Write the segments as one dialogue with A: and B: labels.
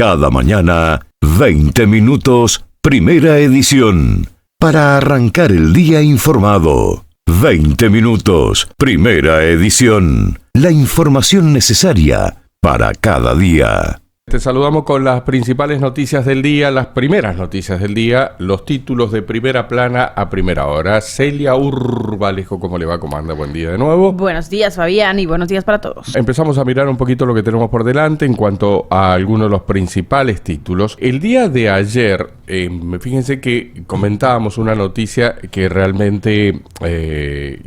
A: Cada mañana, 20 minutos, primera edición. Para arrancar el día informado. 20 minutos, primera edición. La información necesaria para cada día.
B: Te saludamos con las principales noticias del día, las primeras noticias del día, los títulos de primera plana a primera hora. Celia Urbalejo, ¿cómo le va? ¿Cómo anda? Buen día de nuevo.
C: Buenos días, Fabián, y buenos días para todos.
B: Empezamos a mirar un poquito lo que tenemos por delante en cuanto a algunos de los principales títulos. El día de ayer, fíjense que comentábamos una noticia que realmente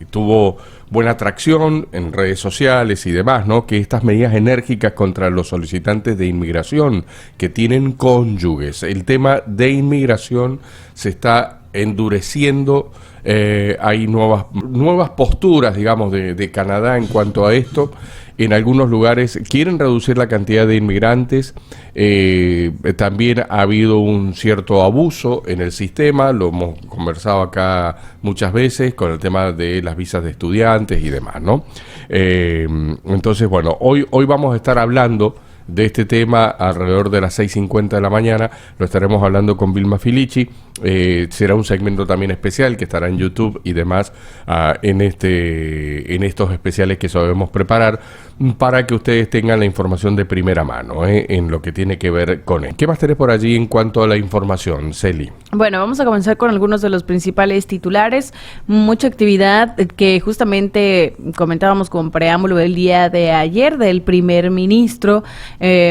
B: tuvo buena atracción en redes sociales y demás, ¿no? Que estas medidas enérgicas contra los solicitantes de inmigración que tienen cónyuges, el tema de inmigración se está endureciendo. Hay nuevas posturas, digamos, de Canadá en cuanto a esto. En algunos lugares quieren reducir la cantidad de inmigrantes. También ha habido un cierto abuso en el sistema, lo hemos conversado acá muchas veces con el tema de las visas de estudiantes y demás, ¿no? Entonces, bueno, hoy vamos a estar hablando de este tema alrededor de las 6:50 de la mañana. Lo estaremos hablando con Vilma Filici. Será un segmento también especial que estará en YouTube y demás en estos especiales que sabemos preparar para que ustedes tengan la información de primera mano en lo que tiene que ver con él. ¿Qué más tenés por allí en cuanto a la información, Celi?
C: Bueno, vamos a comenzar con algunos de los principales titulares. Mucha actividad que justamente comentábamos con preámbulo el día de ayer del primer ministro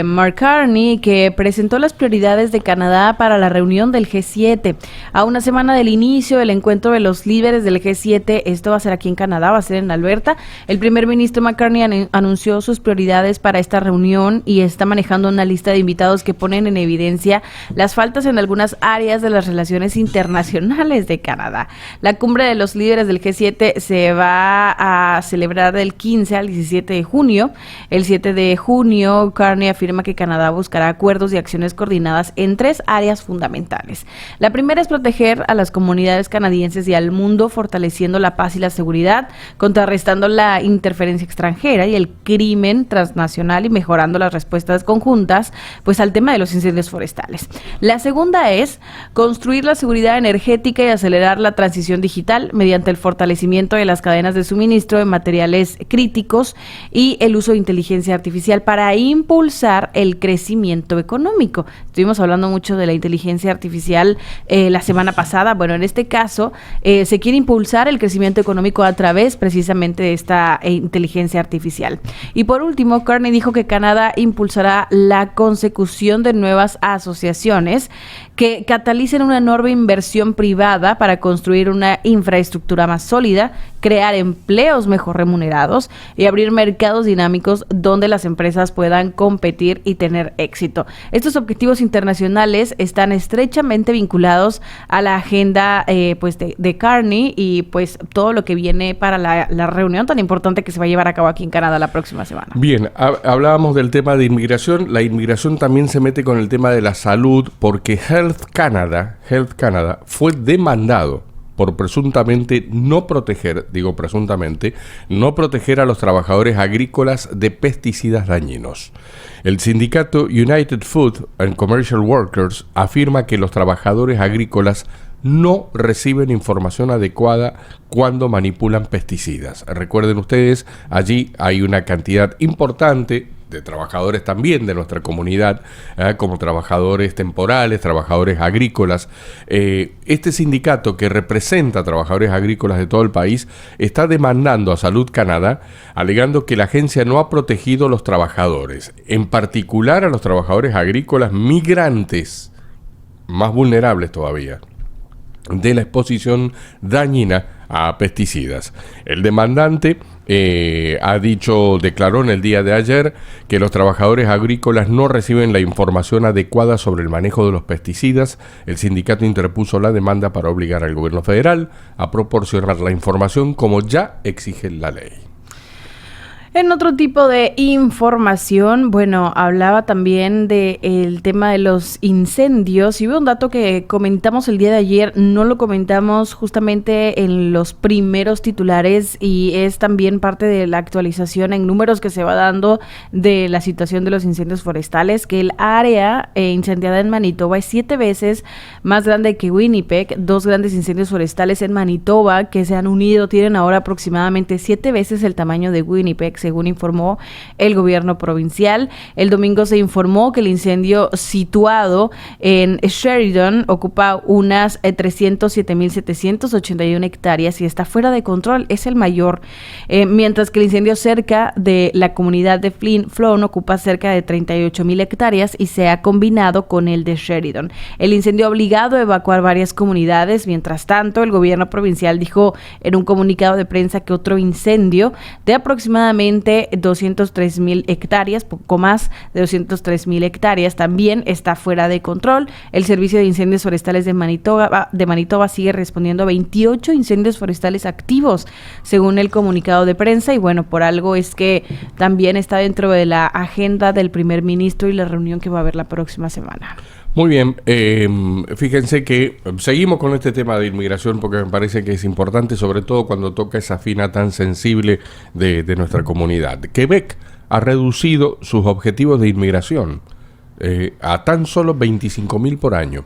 C: Mark Carney, que presentó las prioridades de Canadá para la reunión del G7. A una semana del inicio del encuentro de los líderes del G7, esto va a ser aquí en Canadá, va a ser en Alberta, el primer ministro Mark Carney anunció sus prioridades para esta reunión y está manejando una lista de invitados que ponen en evidencia las faltas en algunas áreas de las relaciones internacionales de Canadá. La cumbre de los líderes del G7 se va a celebrar del 15 al 17 de junio. El 7 de junio, Carney afirma que Canadá buscará acuerdos y acciones coordinadas en 3 áreas fundamentales. La primera es proteger a las comunidades canadienses y al mundo, fortaleciendo la paz y la seguridad, contrarrestando la interferencia extranjera y el crimen transnacional y mejorando las respuestas conjuntas pues al tema de los incendios forestales. La segunda es construir la seguridad energética y acelerar la transición digital mediante el fortalecimiento de las cadenas de suministro de materiales críticos y el uso de inteligencia artificial para impulsar el crecimiento económico. Estuvimos hablando mucho de la inteligencia artificial la semana pasada. Bueno, en este caso se quiere impulsar el crecimiento económico a través precisamente de esta inteligencia artificial. Y por último, Carney dijo que Canadá impulsará la consecución de nuevas asociaciones que catalicen una enorme inversión privada para construir una infraestructura más sólida, crear empleos mejor remunerados y abrir mercados dinámicos donde las empresas puedan competir y tener éxito. Estos objetivos internacionales están estrechamente vinculados a la agenda de Carney y pues todo lo que viene para la reunión tan importante que se va a llevar a cabo aquí en Canadá la próxima semana.
B: Bien, hablábamos del tema de inmigración. La inmigración también se mete con el tema de la salud porque Health Canada fue demandado por presuntamente no proteger a los trabajadores agrícolas de pesticidas dañinos. El sindicato United Food and Commercial Workers afirma que los trabajadores agrícolas no reciben información adecuada cuando manipulan pesticidas. Recuerden ustedes, allí hay una cantidad importante de trabajadores también de nuestra comunidad, como trabajadores temporales, trabajadores agrícolas. Este sindicato que representa a trabajadores agrícolas de todo el país está demandando a Salud Canadá, alegando que la agencia no ha protegido a los trabajadores, en particular a los trabajadores agrícolas migrantes, más vulnerables todavía, de la exposición dañina a pesticidas. El demandante declaró en el día de ayer que los trabajadores agrícolas no reciben la información adecuada sobre el manejo de los pesticidas. El sindicato interpuso la demanda para obligar al gobierno federal a proporcionar la información como ya exige la ley.
C: En otro tipo de información, bueno, hablaba también del tema de los incendios y hubo un dato que comentamos el día de ayer, no lo comentamos justamente en los primeros titulares y es también parte de la actualización en números que se va dando de la situación de los incendios forestales, que el área incendiada en Manitoba es 7 veces más grande que Winnipeg. 2 grandes incendios forestales en Manitoba que se han unido tienen ahora aproximadamente 7 veces el tamaño de Winnipeg, según informó el gobierno provincial. El domingo se informó que el incendio situado en Sheridan ocupa unas 307,781 hectáreas y está fuera de control, es el mayor, mientras que el incendio cerca de la comunidad de Flin Flon ocupa cerca de 38,000 hectáreas y se ha combinado con el de Sheridan. El incendio ha obligado a evacuar varias comunidades. Mientras tanto, el gobierno provincial dijo en un comunicado de prensa que otro incendio de aproximadamente 203,000 hectáreas, poco más de 203,000 hectáreas, también está fuera de control. El Servicio de Incendios Forestales de Manitoba sigue respondiendo a 28 incendios forestales activos, según el comunicado de prensa, y bueno, por algo es que también está dentro de la agenda del primer ministro y la reunión que va a haber la próxima semana.
B: Muy bien, fíjense que seguimos con este tema de inmigración porque me parece que es importante, sobre todo cuando toca esa fina tan sensible de nuestra comunidad. Quebec ha reducido sus objetivos de inmigración a tan solo 25,000 por año.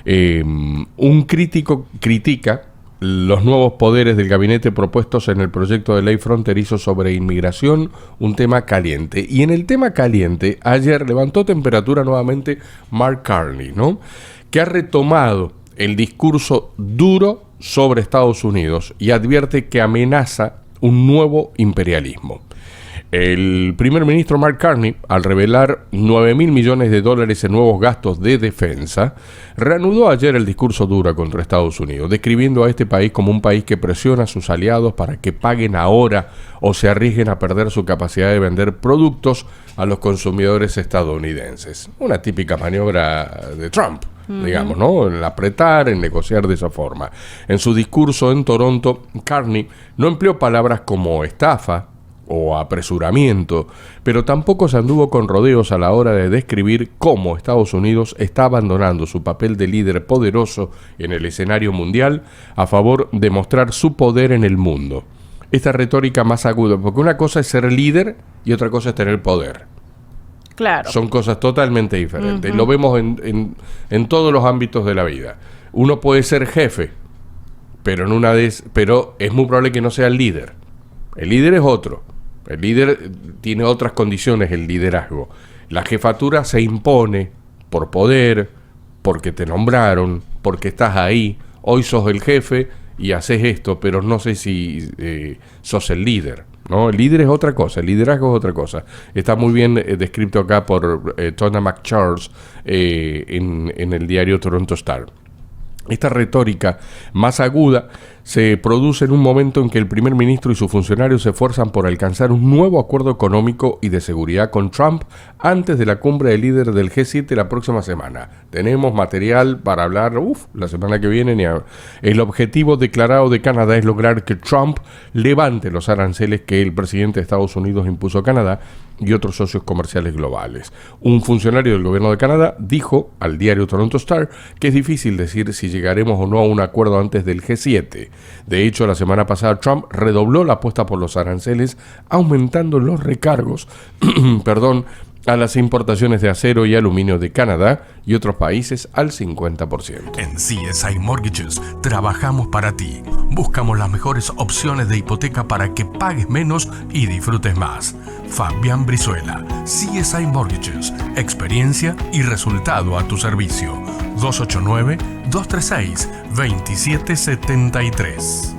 B: Un crítico critica los nuevos poderes del gabinete propuestos en el proyecto de ley fronterizo sobre inmigración, un tema caliente. Y en el tema caliente, ayer levantó temperatura nuevamente Mark Carney, ¿no? Que ha retomado el discurso duro sobre Estados Unidos y advierte que amenaza un nuevo imperialismo. El primer ministro Mark Carney, al revelar $9,000 millones en nuevos gastos de defensa, reanudó ayer el discurso duro contra Estados Unidos, describiendo a este país como un país que presiona a sus aliados para que paguen ahora o se arriesguen a perder su capacidad de vender productos a los consumidores estadounidenses. Una típica maniobra de Trump, digamos, ¿no? En apretar, en negociar de esa forma. En su discurso en Toronto, Carney no empleó palabras como estafa o apresuramiento, pero tampoco se anduvo con rodeos a la hora de describir cómo Estados Unidos está abandonando su papel de líder poderoso en el escenario mundial a favor de mostrar su poder en el mundo. Esta retórica más aguda, porque una cosa es ser líder y otra cosa es tener poder.
C: Claro.
B: Son cosas totalmente diferentes. Lo vemos en todos los ámbitos de la vida. Uno puede ser jefe, pero pero es muy probable que no sea el líder. El líder es otro. El líder tiene otras condiciones, el liderazgo. La jefatura se impone por poder, porque te nombraron, porque estás ahí. Hoy sos el jefe y haces esto, pero no sé si sos el líder, ¿no? El líder es otra cosa, el liderazgo es otra cosa. Está muy bien descrito acá por Tona McCharles en el diario Toronto Star. Esta retórica más aguda se produce en un momento en que el primer ministro y sus funcionarios se esfuerzan por alcanzar un nuevo acuerdo económico y de seguridad con Trump antes de la cumbre de líderes del G7 la próxima semana. Tenemos material para hablar la semana que viene. El objetivo declarado de Canadá es lograr que Trump levante los aranceles que el presidente de Estados Unidos impuso a Canadá y otros socios comerciales globales. Un funcionario del gobierno de Canadá dijo al diario Toronto Star que es difícil decir si llegaremos o no a un acuerdo antes del G7. De hecho, la semana pasada Trump redobló la apuesta por los aranceles, aumentando los recargos a las importaciones de acero y aluminio de Canadá y otros países al 50%.
D: En CSI Mortgages trabajamos para ti. Buscamos las mejores opciones de hipoteca para que pagues menos y disfrutes más. Fabián Brizuela, CSI Mortgages, experiencia y resultado a tu servicio. 289-236-2773.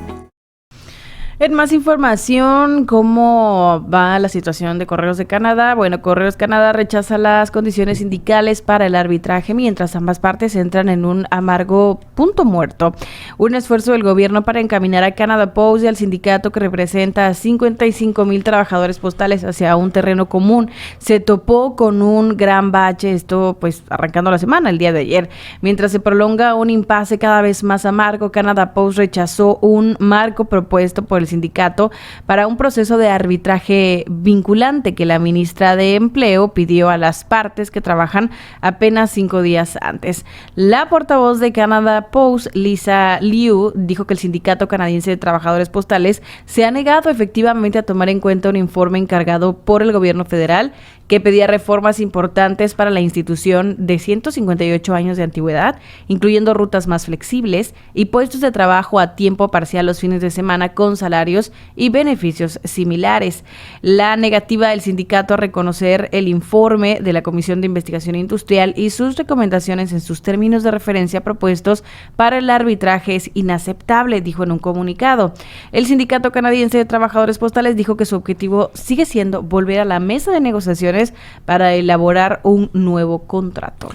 C: En más información, ¿cómo va la situación de Correos de Canadá? Bueno, Correos Canadá rechaza las condiciones sindicales para el arbitraje, mientras ambas partes entran en un amargo punto muerto. Un esfuerzo del gobierno para encaminar a Canada Post y al sindicato que representa a 55,000 trabajadores postales hacia un terreno común se topó con un gran bache, esto pues arrancando la semana, el día de ayer. Mientras se prolonga un impasse cada vez más amargo, Canada Post rechazó un marco propuesto por el sindicato para un proceso de arbitraje vinculante que la ministra de Empleo pidió a las partes que trabajan apenas 5 días antes. La portavoz de Canada Post, Lisa Liu, dijo que el Sindicato Canadiense de Trabajadores Postales se ha negado efectivamente a tomar en cuenta un informe encargado por el gobierno federal que pedía reformas importantes para la institución de 158 años de antigüedad, incluyendo rutas más flexibles y puestos de trabajo a tiempo parcial los fines de semana con salarios y beneficios similares. La negativa del sindicato a reconocer el informe de la Comisión de Investigación Industrial y sus recomendaciones en sus términos de referencia propuestos para el arbitraje es inaceptable, dijo en un comunicado. El Sindicato Canadiense de Trabajadores Postales dijo que su objetivo sigue siendo volver a la mesa de negociaciones para elaborar un nuevo contrato.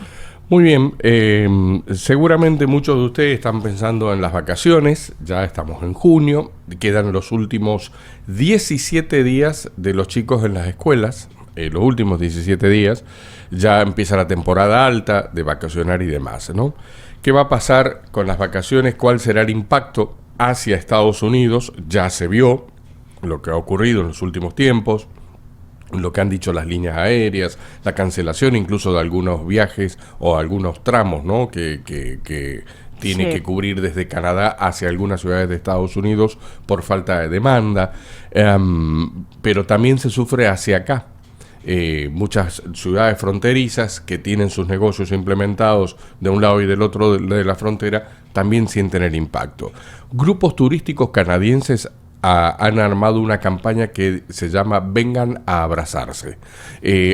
B: Muy bien, seguramente muchos de ustedes están pensando en las vacaciones, ya estamos en junio, quedan los últimos 17 días de los chicos en las escuelas, los últimos 17 días, ya empieza la temporada alta de vacacionar y demás, ¿no? ¿Qué va a pasar con las vacaciones? ¿Cuál será el impacto hacia Estados Unidos? Ya se vio lo que ha ocurrido en los últimos tiempos, lo que han dicho las líneas aéreas, la cancelación incluso de algunos viajes o algunos tramos, ¿no? que tiene que cubrir desde Canadá hacia algunas ciudades de Estados Unidos por falta de demanda, pero también se sufre hacia acá. Muchas ciudades fronterizas que tienen sus negocios implementados de un lado y del otro de la frontera también sienten el impacto. Grupos turísticos canadienses han armado una campaña que se llama Vengan a abrazarse.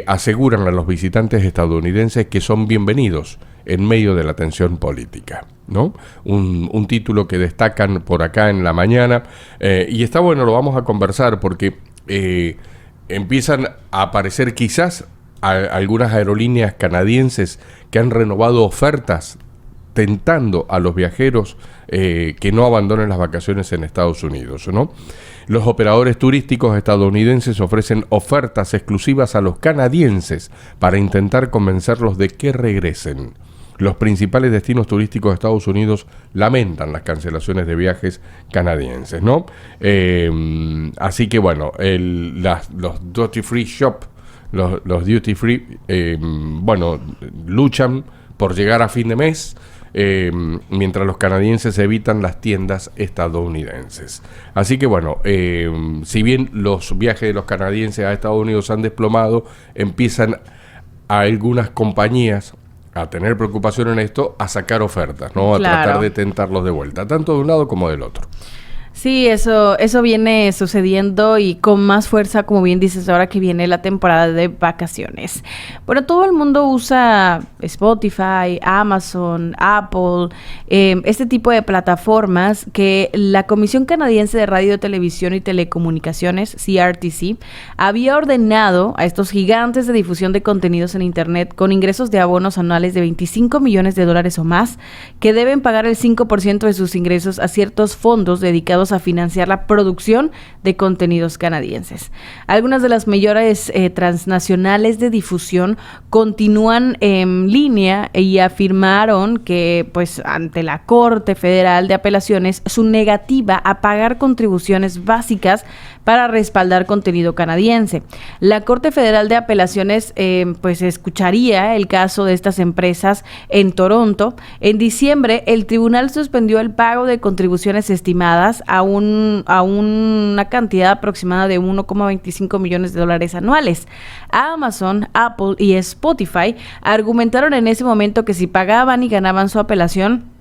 B: Aseguran a los visitantes estadounidenses que son bienvenidos en medio de la tensión política, ¿no? Un título que destacan por acá en la mañana, y está bueno, lo vamos a conversar porque empiezan a aparecer quizás algunas aerolíneas canadienses que han renovado ofertas tentando a los viajeros que no abandonen las vacaciones en Estados Unidos, ¿no? Los operadores turísticos estadounidenses ofrecen ofertas exclusivas a los canadienses para intentar convencerlos de que regresen. Los principales destinos turísticos de Estados Unidos lamentan las cancelaciones de viajes canadienses, ¿no? Así que bueno, los duty free shop, los duty free, luchan por llegar a fin de mes, mientras los canadienses evitan las tiendas estadounidenses. Así que bueno, si bien los viajes de los canadienses a Estados Unidos han desplomado, empiezan a algunas compañías a tener preocupación en esto, a sacar ofertas, ¿no? A tratar de tentarlos de vuelta, tanto de un lado como del otro.
C: Sí, eso viene sucediendo y con más fuerza, como bien dices, ahora que viene la temporada de vacaciones. Bueno, todo el mundo usa Spotify, Amazon, Apple, este tipo de plataformas que la Comisión Canadiense de Radio, Televisión y Telecomunicaciones, CRTC, había ordenado a estos gigantes de difusión de contenidos en Internet con ingresos de abonos anuales de $25 millones o más, que deben pagar el 5% de sus ingresos a ciertos fondos dedicados a financiar la producción de contenidos canadienses. Algunas de las mayores transnacionales de difusión continúan en línea y afirmaron que, pues, ante la Corte Federal de Apelaciones, su negativa a pagar contribuciones básicas para respaldar contenido canadiense. La Corte Federal de Apelaciones pues escucharía el caso de estas empresas en Toronto. En diciembre, el tribunal suspendió el pago de contribuciones estimadas a una cantidad aproximada de $1.25 millones anuales. Amazon, Apple y Spotify argumentaron en ese momento que si pagaban y ganaban su apelación,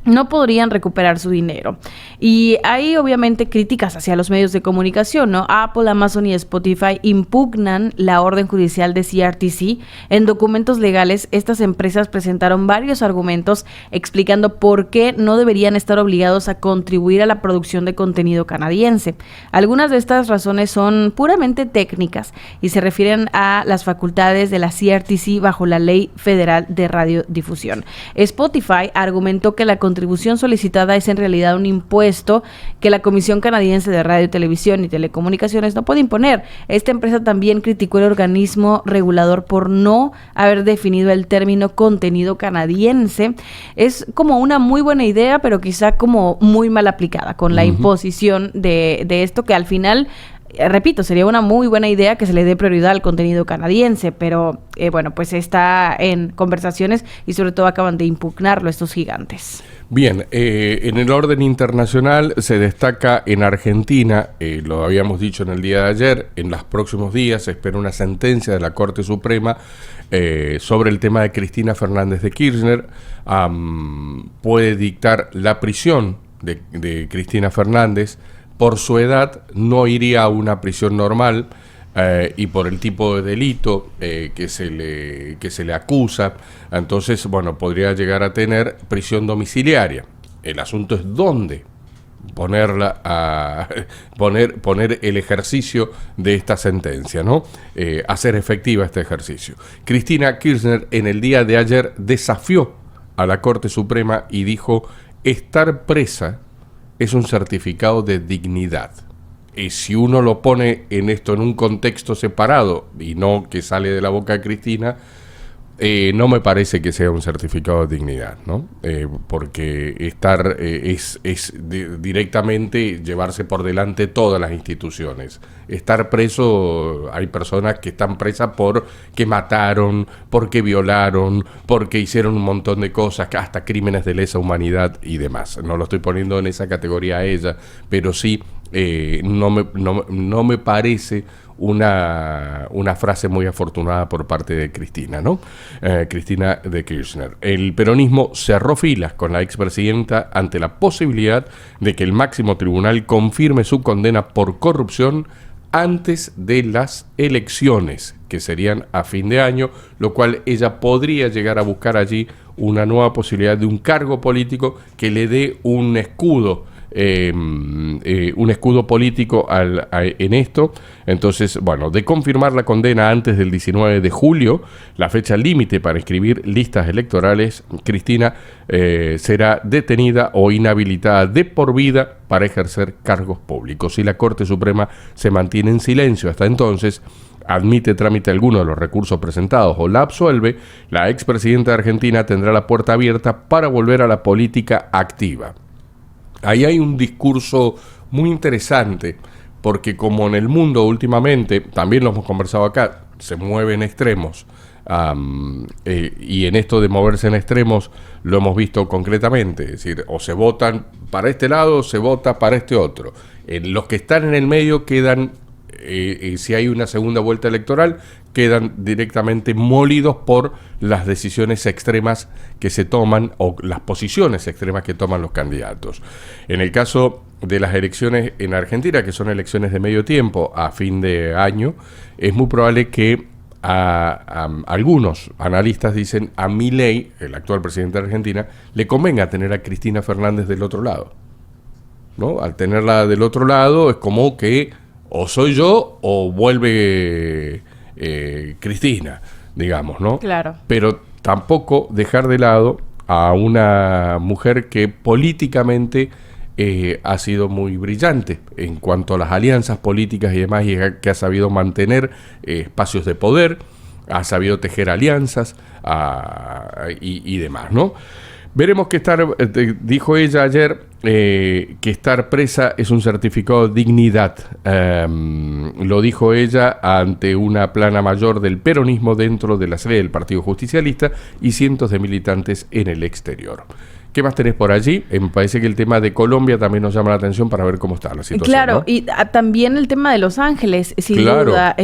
C: no podrían recuperar su dinero. Y hay obviamente críticas hacia los medios de comunicación, ¿no? Apple, Amazon y Spotify impugnan la orden judicial de CRTC. En documentos legales, estas empresas presentaron varios argumentos explicando por qué no deberían estar obligados a contribuir a la producción de contenido canadiense. Algunas de estas razones son puramente técnicas y se refieren a las facultades de la CRTC bajo la Ley Federal de Radiodifusión. Spotify argumentó que la contribución contribución solicitada es en realidad un impuesto que la Comisión Canadiense de Radio, Televisión y Telecomunicaciones no puede imponer. Esta empresa también criticó el organismo regulador por no haber definido el término contenido canadiense. Es como una muy buena idea, pero quizá como muy mal aplicada con la imposición de esto, que al final, repito, sería una muy buena idea que se le dé prioridad al contenido canadiense, pero bueno, pues está en conversaciones y sobre todo acaban de impugnarlo estos gigantes.
B: Bien, en el orden internacional se destaca en Argentina, lo habíamos dicho en el día de ayer, en los próximos días se espera una sentencia de la Corte Suprema sobre el tema de Cristina Fernández de Kirchner. Puede dictar la prisión de Cristina Fernández. Por su edad no iría a una prisión normal y por el tipo de delito que se le acusa, entonces, bueno, podría llegar a tener prisión domiciliaria. El asunto es dónde ponerla a poner el ejercicio de esta sentencia, ¿no? Hacer efectiva este ejercicio. Cristina Kirchner en el día de ayer desafió a la Corte Suprema y dijo: estar presa es un certificado de dignidad. Y si uno lo pone en esto en un contexto separado y no que sale de la boca de Cristina, no me parece que sea un certificado de dignidad, ¿no? Porque estar es directamente llevarse por delante todas las instituciones. Estar preso, hay personas que están presas porque mataron, porque violaron, porque hicieron un montón de cosas, hasta crímenes de lesa humanidad y demás. No lo estoy poniendo en esa categoría a ella, pero sí no me parece una frase muy afortunada por parte de Cristina, ¿no? Cristina de Kirchner. El peronismo cerró filas con la expresidenta ante la posibilidad de que el máximo tribunal confirme su condena por corrupción antes de las elecciones, que serían a fin de año, lo cual ella podría llegar a buscar allí una nueva posibilidad de un cargo político que le dé un escudo político en esto. Entonces, bueno, de confirmar la condena antes del 19 de julio, la fecha límite para inscribir listas electorales, Cristina será detenida o inhabilitada de por vida para ejercer cargos públicos. Si la Corte Suprema se mantiene en silencio hasta entonces, admite trámite alguno de los recursos presentados o la absuelve, la expresidenta de Argentina tendrá la puerta abierta para volver a la política activa. Ahí hay un discurso muy interesante, porque como en el mundo últimamente, también lo hemos conversado acá, se mueve en extremos, y en esto de moverse en extremos lo hemos visto concretamente, es decir, o se votan para este lado o se vota para este otro. Los que están en el medio quedan, si hay una segunda vuelta electoral, quedan directamente molidos por las decisiones extremas que se toman o las posiciones extremas que toman los candidatos. En el caso de las elecciones en Argentina, que son elecciones de medio tiempo a fin de año, es muy probable que algunos analistas dicen a Milei, el actual presidente de Argentina, le convenga tener a Cristina Fernández del otro lado, ¿no? Al tenerla del otro lado es como que o soy yo o vuelve Cristina, digamos, ¿no?
C: Claro.
B: Pero tampoco dejar de lado a una mujer que políticamente ha sido muy brillante en cuanto a las alianzas políticas y demás, y que ha sabido mantener espacios de poder, ha sabido tejer alianzas y demás, ¿no? Veremos que dijo ella ayer, que estar presa es un certificado de dignidad. Lo dijo ella ante una plana mayor del peronismo dentro de la sede del Partido Justicialista y cientos de militantes en el exterior. ¿Qué más tenés por allí? Me parece que el tema de Colombia también nos llama la atención para ver cómo está la situación.
C: Claro,
B: ¿no?
C: y también el tema de Los Ángeles, sin
B: Claro.
C: duda.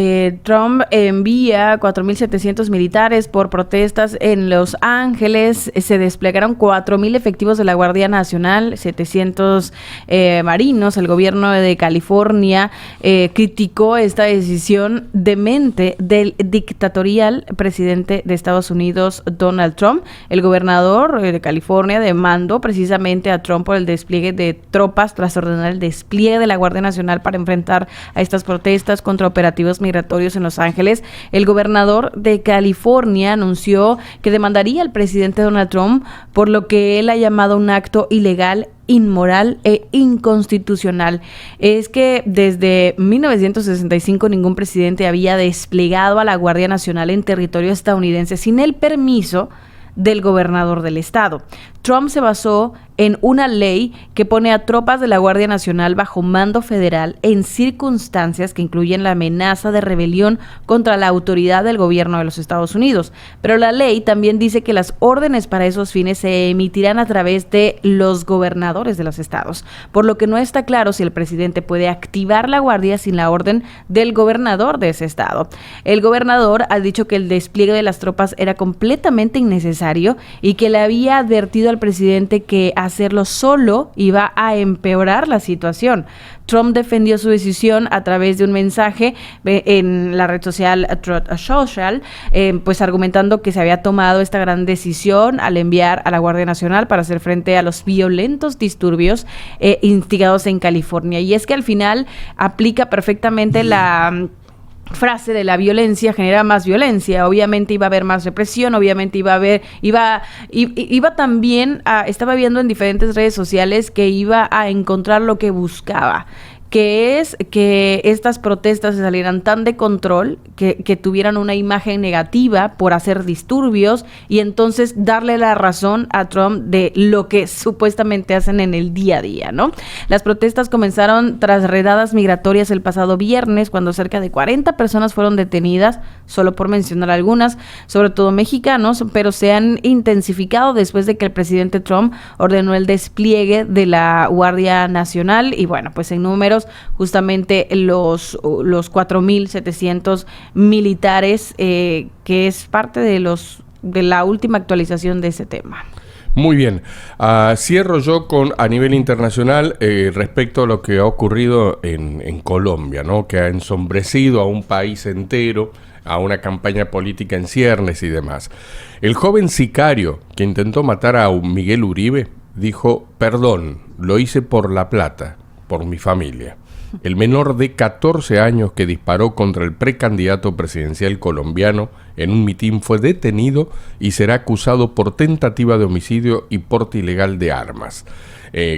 C: Trump envía 4.700 militares por protestas en Los Ángeles. Se desplegaron 4.000 efectivos de la Guardia Nacional, 700 marinos. El gobierno de California criticó esta decisión demente del dictatorial presidente de Estados Unidos, Donald Trump. El gobernador de California, de demandó precisamente a Trump por el despliegue de tropas tras ordenar el despliegue de la Guardia Nacional para enfrentar a estas protestas contra operativos migratorios en Los Ángeles. El gobernador de California anunció que demandaría al presidente Donald Trump por lo que él ha llamado un acto ilegal, inmoral e inconstitucional. Es que desde 1965 ningún presidente había desplegado a la Guardia Nacional en territorio estadounidense sin el permiso del gobernador del estado. Trump se basó en una ley que pone a tropas de la Guardia Nacional bajo mando federal en circunstancias que incluyen la amenaza de rebelión contra la autoridad del gobierno de los Estados Unidos. Pero la ley también dice que las órdenes para esos fines se emitirán a través de los gobernadores de los estados, por lo que no está claro si el presidente puede activar la guardia sin la orden del gobernador de ese estado. El gobernador ha dicho que el despliegue de las tropas era completamente innecesario y que le había advertido al presidente que hacerlo solo iba a empeorar la situación. Trump defendió su decisión a través de un mensaje en la red social Truth Social, pues argumentando que se había tomado esta gran decisión al enviar a la Guardia Nacional para hacer frente a los violentos disturbios instigados en California. Y es que al final aplica perfectamente la frase de la violencia genera más violencia. Obviamente iba a haber más represión, obviamente iba también estaba viendo en diferentes redes sociales que iba a encontrar lo que buscaba, que es que estas protestas se salieran tan de control, que tuvieran una imagen negativa por hacer disturbios y entonces darle la razón a Trump de lo que supuestamente hacen en el día a día, ¿no? Las protestas comenzaron tras redadas migratorias el pasado viernes, cuando cerca de 40 personas fueron detenidas, solo por mencionar algunas, sobre todo mexicanos, pero se han intensificado después de que el presidente Trump ordenó el despliegue de la Guardia Nacional y bueno, pues en números justamente los 4,700 militares, que es parte de la última actualización de ese tema.
B: Muy bien. Cierro yo con a nivel internacional respecto a lo que ha ocurrido en Colombia, ¿no? Que ha ensombrecido a un país entero, a una campaña política en ciernes y demás. El joven sicario que intentó matar a Miguel Uribe dijo: perdón, lo hice por la plata, por mi familia. El menor de 14 años que disparó contra el precandidato presidencial colombiano en un mitin fue detenido y será acusado por tentativa de homicidio y porte ilegal de armas.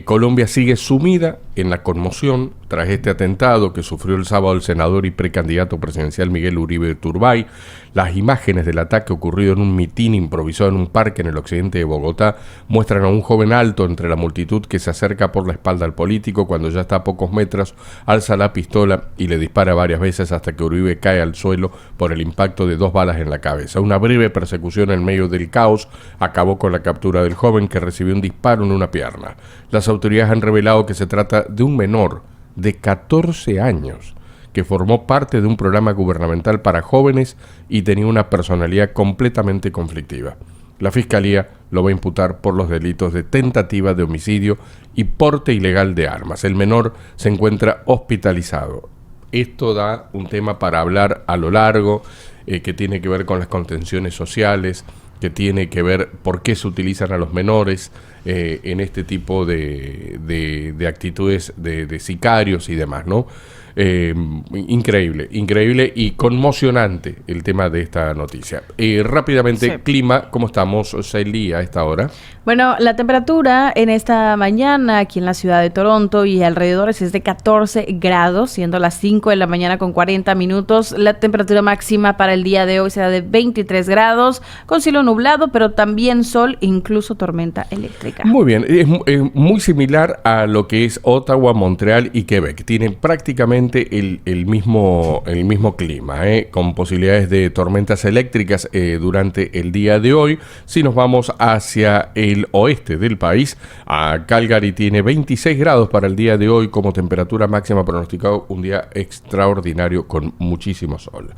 B: Colombia sigue sumida en la conmoción tras este atentado que sufrió el sábado el senador y precandidato presidencial Miguel Uribe Turbay. Las imágenes del ataque ocurrido en un mitin improvisado en un parque en el occidente de Bogotá muestran a un joven alto entre la multitud que se acerca por la espalda al político. Cuando ya está a pocos metros, alza la pistola y le dispara varias veces hasta que Uribe cae al suelo por el impacto de 2 balas en la cabeza. Una breve persecución en medio del caos acabó con la captura del joven, que recibió un disparo en una pierna. Las autoridades han revelado que se trata de un menor de 14 años que formó parte de un programa gubernamental para jóvenes y tenía una personalidad completamente conflictiva. La Fiscalía lo va a imputar por los delitos de tentativa de homicidio y porte ilegal de armas. El menor se encuentra hospitalizado. Esto da un tema para hablar a lo largo, que tiene que ver con las contenciones sociales, que tiene que ver por qué se utilizan a los menores en este tipo de actitudes de sicarios y demás, ¿no? Increíble y conmocionante el tema de esta noticia. Rápidamente, sí. Clima, ¿cómo estamos, Shelly, a esta hora?
C: Bueno, la temperatura en esta mañana aquí en la ciudad de Toronto y alrededores es de 14 grados, siendo las 5 de la mañana con 40 minutos. La temperatura máxima para el día de hoy será de 23 grados, con cielo nublado, pero también sol, incluso tormenta eléctrica.
B: Muy bien, es muy similar a lo que es Ottawa, Montreal y Quebec. Tienen prácticamente el mismo clima, con posibilidades de tormentas eléctricas durante el día de hoy. Si nos vamos hacia el oeste del país, a Calgary tiene 26 grados para el día de hoy como temperatura máxima, pronosticado un día extraordinario con muchísimo sol.